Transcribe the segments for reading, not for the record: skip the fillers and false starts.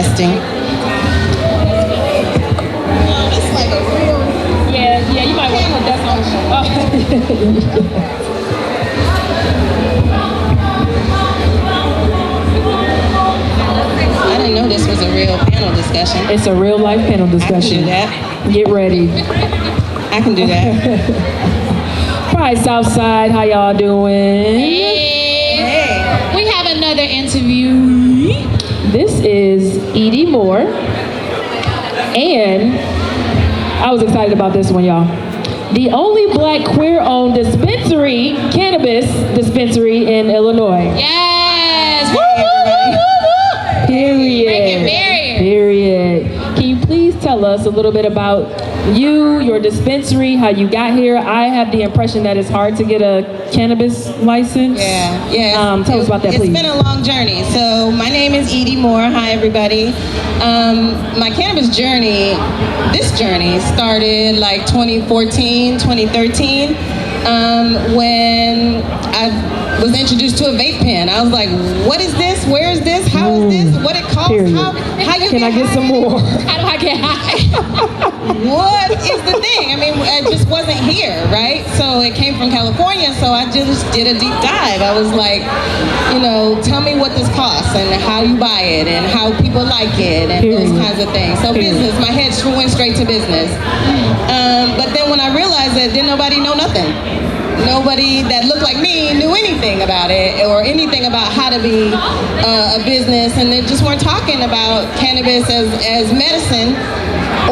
Testing. It's like a real... Yeah, you might want to put that on. I didn't know this was a real panel discussion. It's a real life panel discussion. I can do that. Get ready. I can do that. Pride Southside, how y'all doing? Hey. We have another interviewee. This is Edie Moore. And I was excited about this one, y'all. The only black queer-owned dispensary, cannabis dispensary in Illinois. Yes. Period. Breaking barriers. Period. Can you please tell us a little bit about you, your dispensary, how you got here? I have the impression that it's hard to get a cannabis license. Yeah. Tell us about that, please. It's been a long journey. So my name is Edie Moore. Hi, everybody. My cannabis journey, this journey started like 2014, 2013, when I was introduced to a vape pen. I was like, what is this? Where is this? How is this? What it costs? Period. How you Can I get some more? How do I get high? What is the thing? I mean, it just wasn't here, right? So it came from California, so I just did a deep dive. I was like, tell me what this costs and how you buy it and how people like it and those kinds of things. So business, my head went straight to business. But then when I realized that didn't nobody know nothing. Nobody that looked like me knew anything about it or anything about how to be a business, and they just weren't talking about cannabis as medicine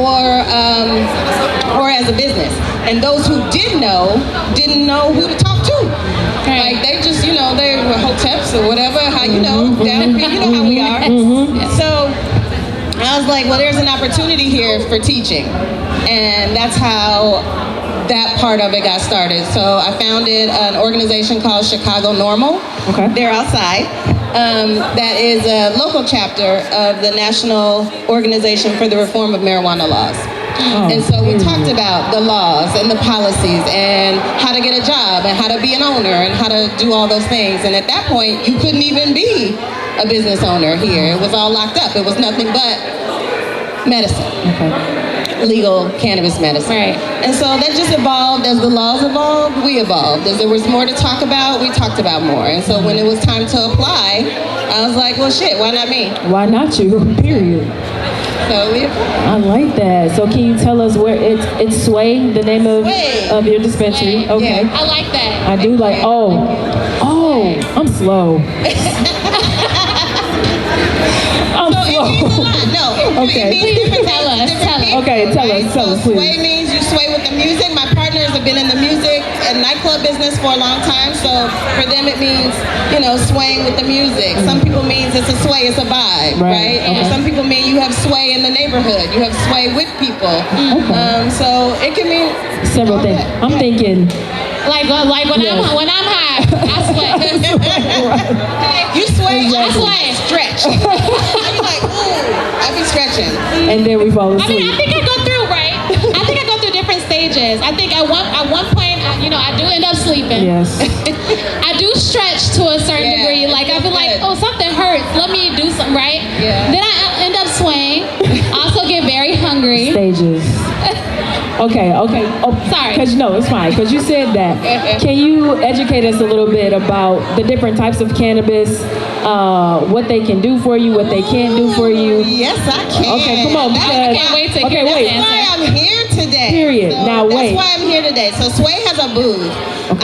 or as a business. And those who didn't know who to talk to. Like they just, they were hoteps or whatever, how down, how we are. So I was like, well, there's an opportunity here for teaching, and that's how that part of it got started. So I founded an organization called Chicago Normal. Okay. They're outside. That is a local chapter of the National Organization for the Reform of Marijuana Laws. And so we talked about the laws and the policies and how to get a job and how to be an owner and how to do all those things. And at that point, you couldn't even be a business owner here. It was all locked up. It was nothing but medicine. Okay. Legal cannabis medicine. Right. And so that just evolved. As the laws evolved, we evolved. As there was more to talk about, we talked about more. And so when it was time to apply, I was like, well, shit, why not me? Why not you? Period. So we applied. I like that. So can you tell us where it's Sway, the name of your dispensary? Sway. Okay. Yeah. I like that. I do like, I'm slow. I'm So slow. it means a lot. No, Okay. it means different Tell us, different tell us. people, Okay, tell right? us, tell us, So please. sway means you sway with the music. My partners have been in the music and nightclub business for a long time, so for them it means, swaying with the music. Some people means it's a sway, it's a vibe, right? Okay. Some people mean you have sway in the neighborhood, you have sway with people. So it can mean Several things. I'm thinking, Like when Yes. when I'm high, I sweat. you sway, I I sway. stretch. I be like, ooh, I be stretching. and then we fall I asleep. mean, I think I go through, right? I think I go through different stages. I think at one point, I do end up sleeping. Yes. I do stretch to a certain Yeah, degree. Like I feel like, good. something hurts. Let me do something, right? Yeah. Then I end up swaying. Also get very hungry. Stages. Okay. Oh, Sorry. Because it's fine. Because you said that. Can you educate us a little bit about the different types of cannabis, what they can do for you, what they can't do for you? Yes, I can. Okay, come on. I can't wait to hear wait. that That's why I'm here today. Period. Now, wait. That's why I'm here today. So Sway has a booth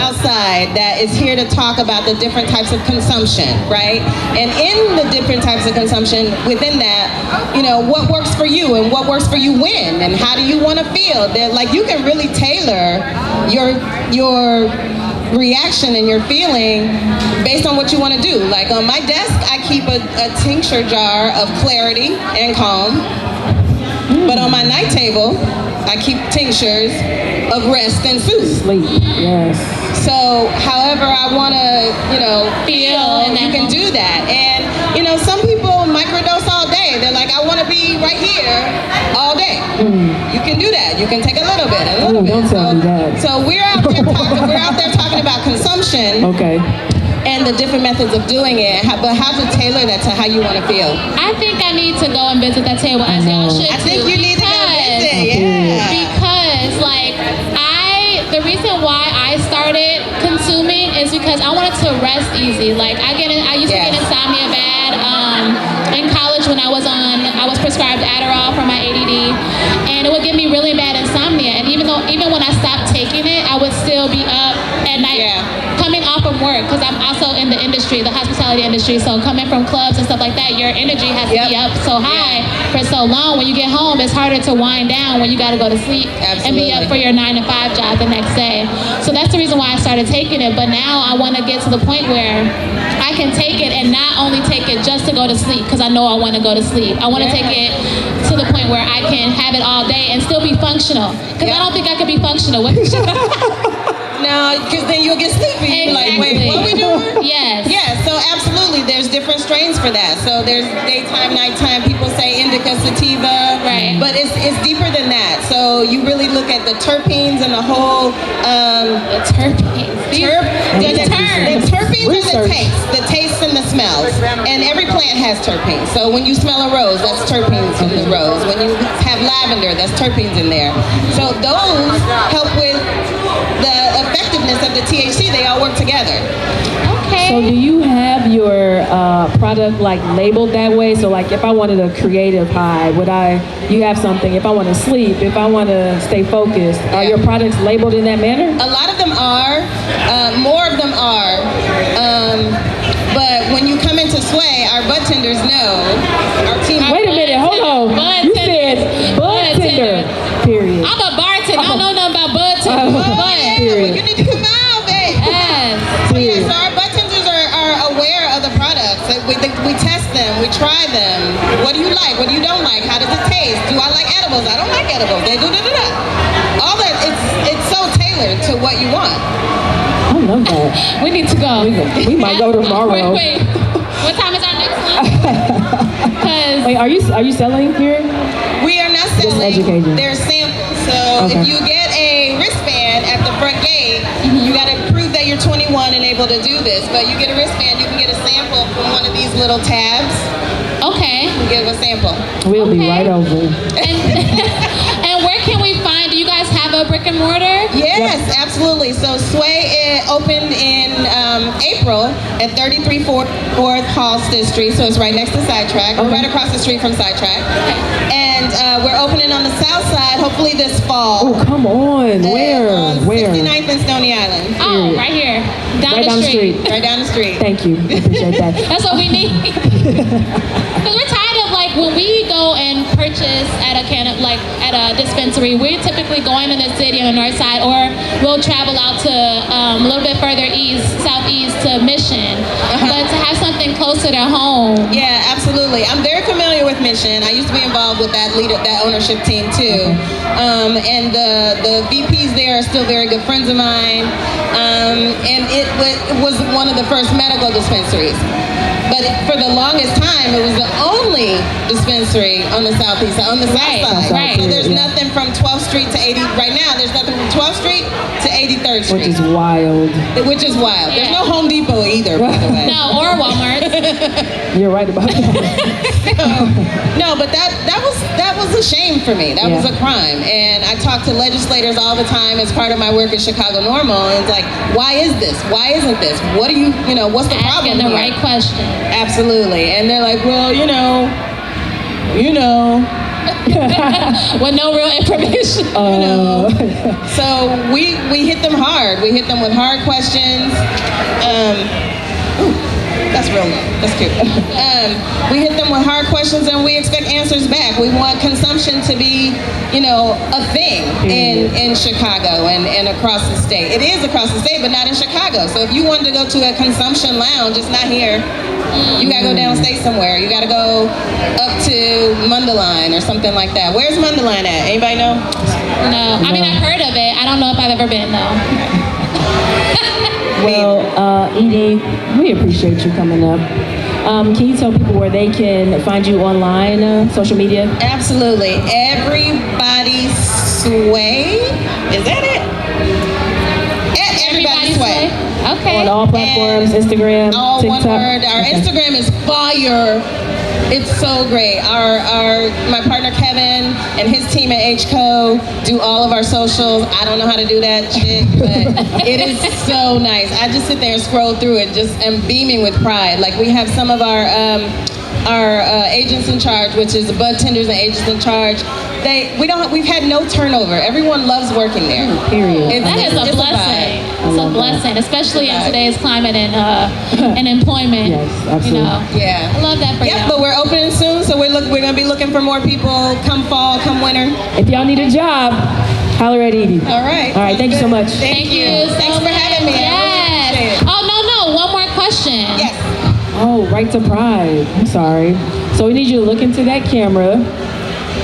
outside that is here to talk about the different types of consumption, right? And in the different types of consumption, within that, what works for you and what works for you when, and how do you want to feel? Like you can really tailor your reaction and your feeling based on what you want to do. Like on my desk, I keep a tincture jar of clarity and calm. But on my night table, I keep tinctures of rest and soothe. Sleep. Yes. So however I want to, feel, in that you can do that. And, some people microdose all day. They're like, I want to be right here all day. You can do that. You can take a little bit, a little bit. Don't tell me that. So we're out there talking about consumption. Okay. And understand the different methods of doing it, but how to tailor that to how you want to feel. I think I need to go and visit that table, as y'all should I think too, you need to go visit, because like the reason why I started consuming is because I wanted to rest easy. Like I used to get insomnia bad. In college when I was prescribed Adderall for my ADD, and it would give me really bad insomnia. And even when I stopped taking it, I would still be up at night coming off from work, because I'm also in the industry, the hospitality industry. So coming from clubs and stuff like that, your energy has to be up so high for so long. When you get home, it's harder to wind down when you got to go to sleep and be up for your 9 to 5 job the next day. So that's the reason why I started taking it. But now I want to get to the point where I can take it and not only take it just to go to sleep, because I know I want to go to sleep. I want to take it to the point where I can have it all day and still be functional. Because I don't think I could be functional with it. No, because then you'll get sleepy. You're like, wait, what are we doing? Yes. Yeah, so absolutely, there's different strains for that. So there's daytime, nighttime, people say indica, sativa. Right. But it's deeper than that. So you really look at the terpenes and the whole... the terpenes. The terpenes are the taste and the smells. And every plant has terpenes. So when you smell a rose, that's terpenes from the rose. When you have lavender, that's terpenes in there. So those help with the effectiveness of the THC. They all work together. Okay. So do you have your product like labeled that way? So like if I wanted a creative high, you have something, if I want to sleep, if I want to stay focused, are your products labeled in that manner? A lot of them are, more of them are, but when you come into Sway, our bud tenders know, our team... Wait a minute, hold on. You said bud tender, period. I'm a bartender, I don't know nothing about bud tender. Well, you need to come out, babe. Yes. So our bud tenders are aware of the products. We test them, we try them. What do you like? What do you don't like? How does it taste? Do I like edibles? I don't like edibles. They do da-da-da. All that, it's so tailored to what you want. I love that. We need to go. We might go tomorrow. Wait. What time is our next one? Wait, are you selling here? We are not Just selling. educating. They're samples. So if you get a wristband at the front gate, you got to prove that you're 21 and able to do this. But you get a wristband, you can get a sample from one of these little tabs. Okay. You give a sample. We'll be right over. And where can we find? Do you guys have a brick and mortar? Yes, absolutely. So Sway opened in April at 3344th Halsted Street. So it's right next to Sidetrack. We're right across the street from Sidetrack. And we're opening on the south side, hopefully this fall. Oh, come on. Where? On Where? 69th and Stony Island. Oh, right here. Right down the street. Right down the street. Thank you. I appreciate that. That's what we need. Because we're tired of like when we go and purchase at a dispensary, we're typically going to the city on the north side, or we'll travel out to a little bit further southeast to Mission. But to have something closer to home. Yeah, absolutely. I'm very familiar with Mission. I used to be involved with that ownership team too. And the VPs there are still very good friends of mine. And it was one of the first medical dispensaries. But for the longest time, it was the only dispensary on the southeast, on the south side. Right. So there's nothing from 12th Street to 80. Right now, there's nothing from 12th Street to 83rd Street. Which is wild. Which is wild. Yeah. There's no Home Depot either, by the way. No, or Walmart. You're right about that. No, but that was a shame for me. That was a crime. And I talk to legislators all the time as part of my work at Chicago Normal. And it's like, why is this? Why isn't this? What do what's the problem Asking the here? right question. Absolutely. And they're like, well, With no real information. So we hit them hard. We hit them with hard questions. That's real low. That's cute. We hit them with hard questions and we expect answers back. We want consumption to be, a thing in Chicago and across the state. It is across the state, but not in Chicago. So if you wanted to go to a consumption lounge, it's not here. You gotta go downstate somewhere. You gotta go up to Mundelein or something like that. Where's Mundelein at? Anybody know? No. I mean, I've heard of it. I don't know if I've ever been, though. Well, Edie, we appreciate you coming up. Can you tell people where they can find you online, social media? Absolutely. Everybody Sway. Is that it? Everybody Sway. Okay. On all platforms, Instagram, All TikTok. one word. Our Okay. Instagram is fire. It's so great. My partner Kevin and his team at HCO do all of our socials. I don't know how to do that shit, but it is so nice. I just sit there and scroll through it, just am beaming with pride. Like we have some of our agents in charge, which is the bud tenders and agents in charge. We've had no turnover. Everyone loves working there. Period. That is a blessing. It's a blessing, especially in today's climate and employment. Yes, absolutely. You know. Yeah. I love that for Yep, you. but we're opening soon, so we're going to be looking for more people come fall, come winter. If y'all need a job, holler at Edie. All right. All right, thank you so much. Thank you. Thanks so for having me. much. I really appreciate Yes. it. Oh no, one more question. Yes. Oh, right to pride. I'm sorry. So we need you to look into that camera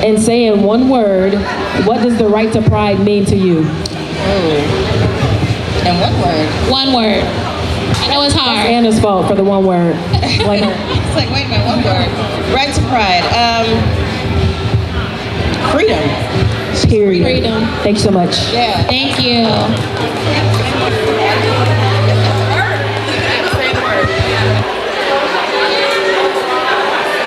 and say in one word, what does the right to pride mean to you? And one word. One word. I know it's hard. Anna's fault for the one word. Like, It's like, wait a minute, one word. Right to pride. Freedom. period. Freedom. Thanks so much. Yeah. Thank you.